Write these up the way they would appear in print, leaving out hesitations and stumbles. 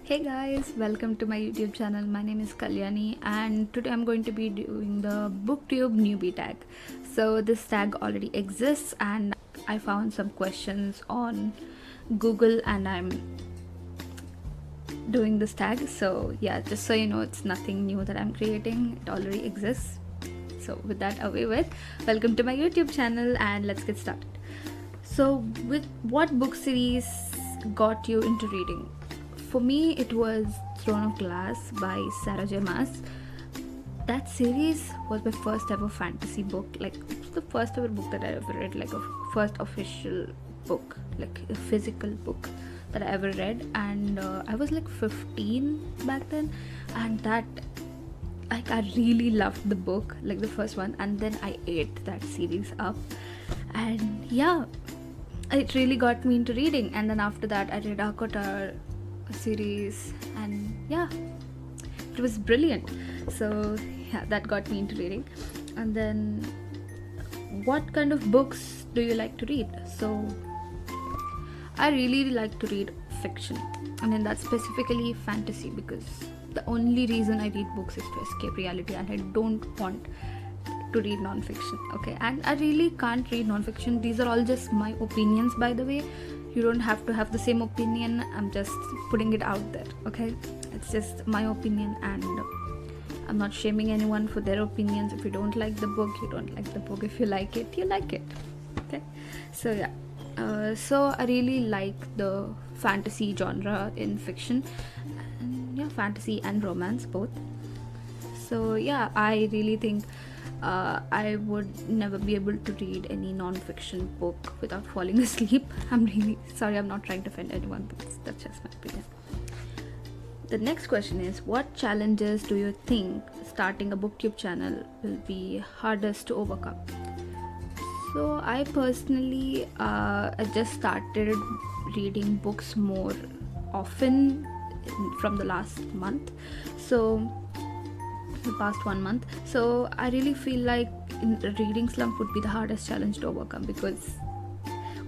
Hey guys, welcome to my YouTube channel. My name is Kalyani and today I'm going to be doing the Booktube Newbie Tag. So this tag already exists and I found some questions on Google and I'm doing this tag. So yeah, just so you know, it's nothing new that I'm creating. It already exists. So with that away with, welcome to my YouTube channel and let's get started. So with what book series got you into reading? For me, it was Throne of Glass by Sarah J. Maas. That series was my first ever fantasy book. Like, it was the first ever book that I ever read, like a first official book, like a physical book that I ever read. And I was like 15 back then, and that, like, I really loved the book, like the first one, and then I ate that series up. And yeah, it really got me into reading. And then after that, I read Akotar series, and yeah, it was brilliant. So yeah, that got me into reading. And then what kind of books do you like to read? So I really like to read fiction, and then that's specifically fantasy, because the only reason I read books is to escape reality and I don't want to read non-fiction. Okay, and I really can't read non-fiction. These are all just my opinions, by the way. You don't have to have the same opinion. I'm just putting it out there. Okay, it's just my opinion and I'm not shaming anyone for their opinions. If you don't like the book, you don't like the book. If you like it, you like it. Okay, so yeah, so I really like the fantasy genre in fiction, and yeah, fantasy and romance both. So yeah, I really think I would never be able to read any non-fiction book without falling asleep. I'm really sorry, I'm not trying to offend anyone, but that's just my opinion. The next question is, what challenges do you think starting a booktube channel will be hardest to overcome? So I personally I just started reading books more often from the last month. So the past 1 month. So I really feel like the reading slump would be the hardest challenge to overcome, because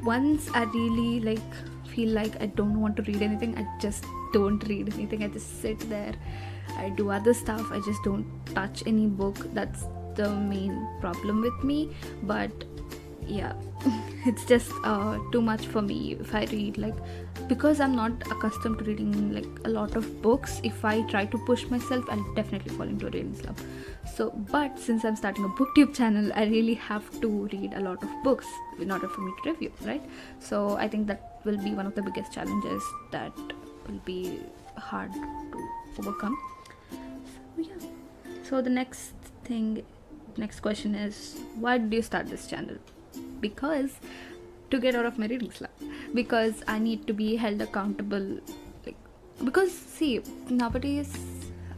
once I really feel like I don't want to read anything, I just don't read anything. I just sit there, I do other stuff, I just don't touch any book. That's the main problem with me. But yeah, it's just too much for me if I read, because I'm not accustomed to reading a lot of books. If I try to push myself, I'll definitely fall into a reading slump. So but since I'm starting a booktube channel, I really have to read a lot of books in order for me to review, right? So I think that will be one of the biggest challenges that will be hard to overcome. So yeah, so the next question is, why did you start this channel? Because to get out of my reading slump, because I need to be held accountable. Because see, nowadays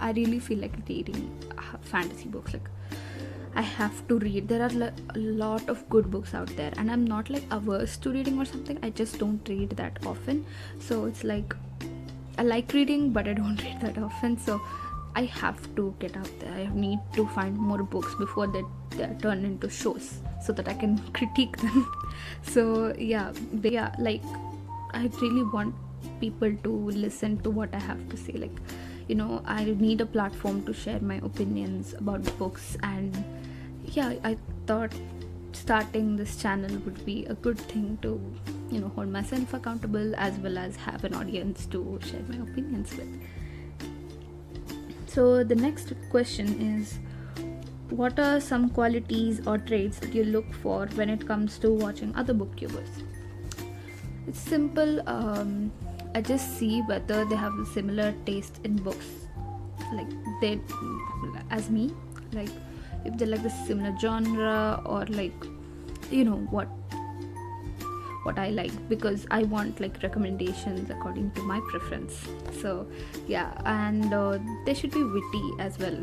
I really feel like reading fantasy books. I have to read. There are a lot of good books out there, and I'm not averse to reading or something. I just don't read that often. So it's I like reading, but I don't read that often. So I have to get out there. I need to find more books before they are turned into shows, so that I can critique them. So yeah, I really want people to listen to what I have to say. I need a platform to share my opinions about books, and yeah, I thought starting this channel would be a good thing to hold myself accountable, as well as have an audience to share my opinions with. So the next question is, what are some qualities or traits that you look for when it comes to watching other booktubers? It's simple. I just see whether they have a similar taste in books, they as me, if they like the similar genre, or what I like, because I want recommendations according to my preference. So yeah, and they should be witty as well,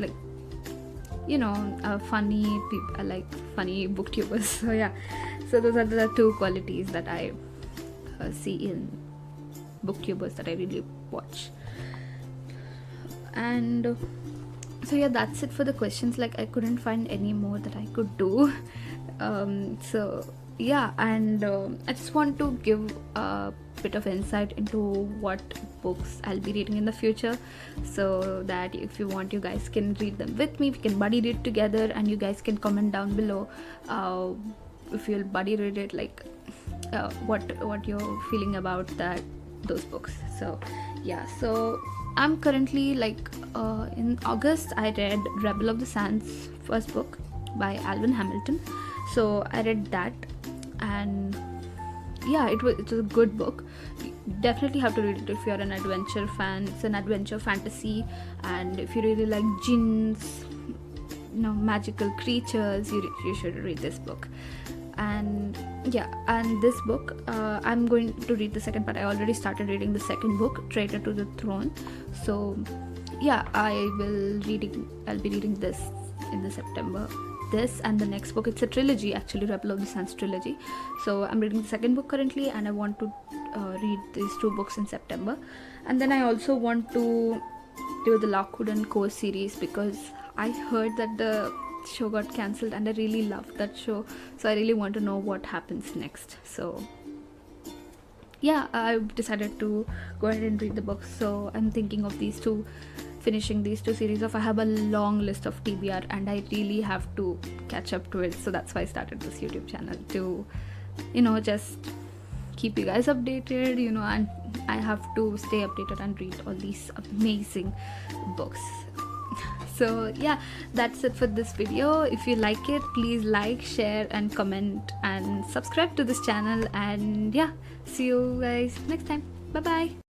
funny people. I like funny booktubers. So yeah, so those are the two qualities that I see in booktubers that I really watch. And so yeah, that's it for the questions. I couldn't find any more that I could do. So yeah, and I just want to give a bit of insight into what books I'll be reading in the future, so that if you want, you guys can read them with me. We can buddy read together, and you guys can comment down below if you'll buddy read it, like what you're feeling about those books. So yeah, so I'm currently like in August I read Rebel of the Sands, first book by Alvin Hamilton. So I read that, and yeah, it was a good book. You definitely have to read it if you're an adventure fan. It's an adventure fantasy, and if you really like jinns, magical creatures, you should read this book. And yeah, and this book I'm going to read the second part. I already started reading the second book, Traitor to the Throne. So yeah, I'll be reading this in the September. This and the next book, it's a trilogy actually, Rebel of the Sands trilogy. So I'm reading the second book currently, and I want to read these two books in September. And then I also want to do the Lockwood and Co series, because I heard that the show got cancelled and I really loved that show, so I really want to know what happens next. So yeah, I decided to go ahead and read the books. So I'm thinking of finishing these two series off. I have a long list of TBR and I really have to catch up to it, so that's why I started this YouTube channel, to just keep you guys updated, and I have to stay updated and read all these amazing books. So yeah, that's it for this video. If you like it, please like, share and comment, and subscribe to this channel. And yeah, see you guys next time. Bye bye.